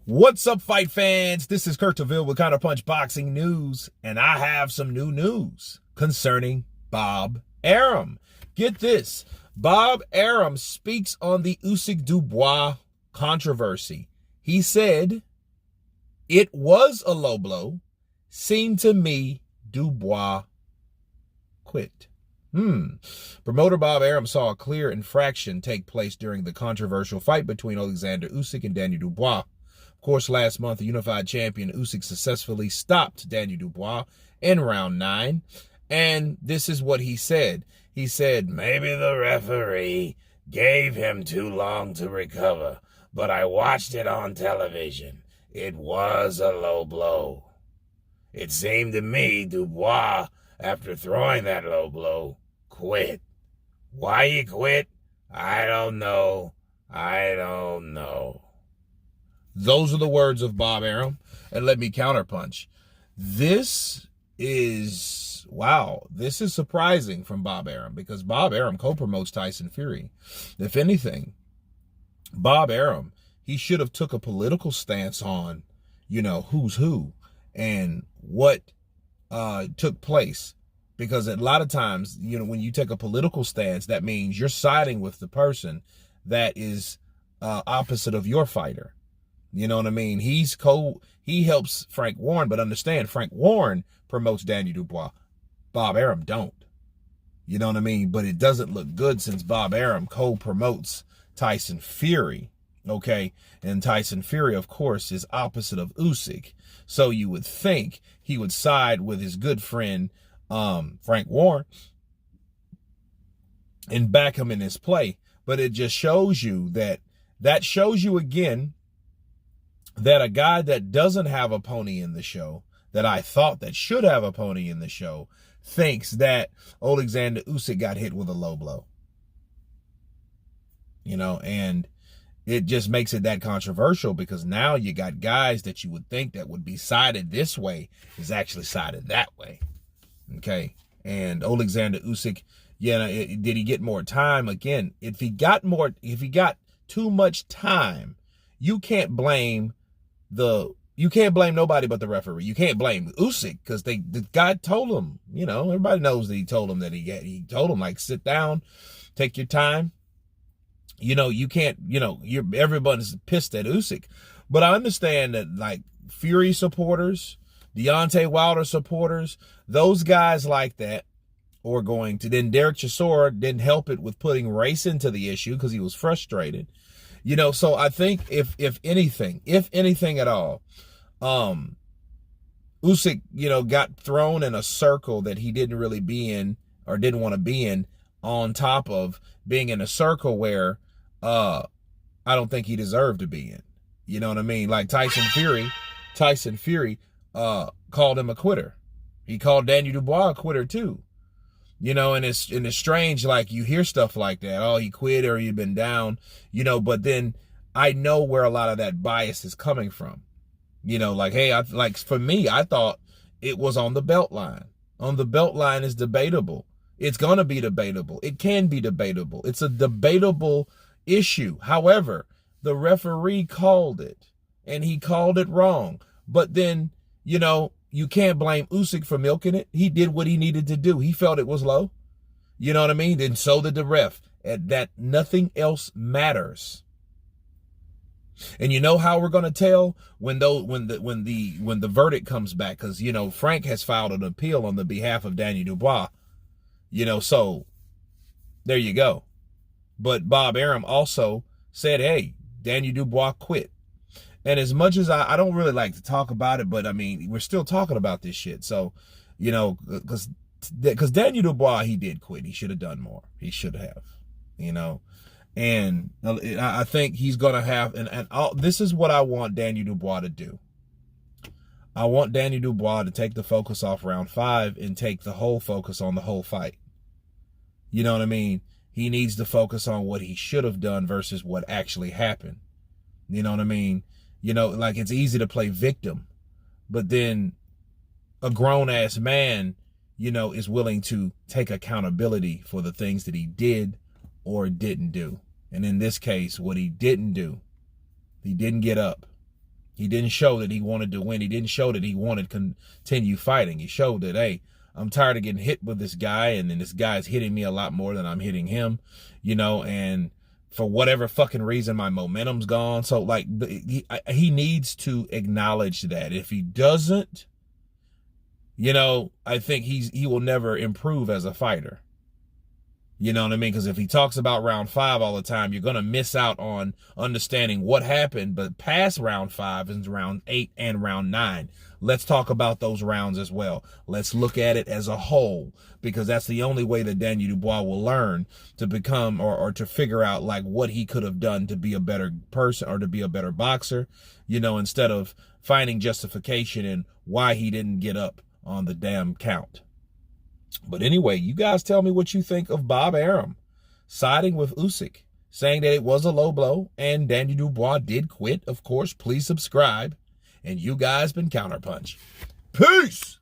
What's up, fight fans? This is Kurt DeVille with Counterpunch Boxing News, and I have some new news concerning Bob Arum. Get this. Bob Arum speaks on the Usyk Dubois controversy. He said, "It was a low blow. Seemed to me Dubois quit." Promoter Bob Arum saw a clear infraction take place during the controversial fight between Alexander Usyk and Daniel Dubois. Of course, last month, the unified champion Usyk successfully stopped Daniel Dubois in round 9. And this is what he said. He said, "Maybe the referee gave him too long to recover, but I watched it on television. It was a low blow. It seemed to me Dubois, after throwing that low blow, quit. Why he quit? I don't know. Those are the words of Bob Arum. And let me counterpunch. This is surprising from Bob Arum, because Bob Arum co-promotes Tyson Fury. If anything, Bob Arum, he should have took a political stance on, who's who and what took place. Because a lot of times, when you take a political stance, that means you're siding with the person that is opposite of your fighter. You know what I mean? He helps Frank Warren, but understand, Frank Warren promotes Daniel Dubois. Bob Arum don't. You know what I mean? But it doesn't look good since Bob Arum co-promotes Tyson Fury. Okay? And Tyson Fury, of course, is opposite of Usyk. So you would think he would side with his good friend, Frank Warren, and back him in his play. But it just shows you that shows you again that a guy that doesn't have a pony in the show, that I thought that should have a pony in the show, thinks that Alexander Usyk got hit with a low blow. And it just makes it that controversial, because now you got guys that you would think that would be sided this way is actually sided that way. Okay. And Alexander Usyk, did he get more time? Again, if he got too much time, you can't blame nobody but the referee. You can't blame Usyk, because the guy told him, everybody knows that he told him he told him, like, sit down, take your time. You can't, everybody's pissed at Usyk. But I understand that, like, Fury supporters, Deontay Wilder supporters, those guys like that are going to. Then Derek Chisora didn't help it with putting race into the issue because he was frustrated. So I think if anything at all, Usyk, got thrown in a circle that he didn't really be in, or didn't want to be in, on top of being in a circle where I don't think he deserved to be in. You know what I mean? Like Tyson Fury called him a quitter. He called Daniel Dubois a quitter too. And it's strange, like, you hear stuff like that. Oh, he quit, or he'd been down, but then I know where a lot of that bias is coming from. Like, hey, for me, I thought it was on the belt line. On the belt line is debatable. It's going to be debatable. It can be debatable. It's a debatable issue. However, the referee called it, and he called it wrong. But then, you can't blame Usyk for milking it. He did what he needed to do. He felt it was low. You know what I mean? Then so did the ref. And that nothing else matters. And you know how we're going to tell when the verdict comes back? Because, Frank has filed an appeal on the behalf of Daniel Dubois. So there you go. But Bob Arum also said, hey, Daniel Dubois quit. And as much as I don't really like to talk about it, but I mean, we're still talking about this shit. So, because Daniel Dubois, he did quit. He should have done more. He should have, and I think he's going to have, this is what I want Daniel Dubois to do. I want Daniel Dubois to take the focus off round 5 and take the whole focus on the whole fight. You know what I mean? He needs to focus on what he should have done versus what actually happened. You know what I mean? Like, it's easy to play victim, but then a grown-ass man, is willing to take accountability for the things that he did or didn't do. And in this case, what he didn't do, he didn't get up. He didn't show that he wanted to win. He didn't show that he wanted to continue fighting. He showed that, hey, I'm tired of getting hit with this guy, and then this guy's hitting me a lot more than I'm hitting him, you know, and for whatever fucking reason, my momentum's gone. So, like, he needs to acknowledge that. If he doesn't, you know, I think he will never improve as a fighter. You know what I mean? Because if he talks about round 5 all the time, you're going to miss out on understanding what happened. But past round 5 is round 8 and round 9. Let's talk about those rounds as well. Let's look at it as a whole, because that's the only way that Daniel Dubois will learn to become or to figure out like what he could have done to be a better person or to be a better boxer, you know, instead of finding justification in why he didn't get up on the damn count. But anyway, you guys tell me what you think of Bob Arum siding with Usyk, saying that it was a low blow and Daniel Dubois did quit. Of course, please subscribe. And you guys been Counterpunch. Peace!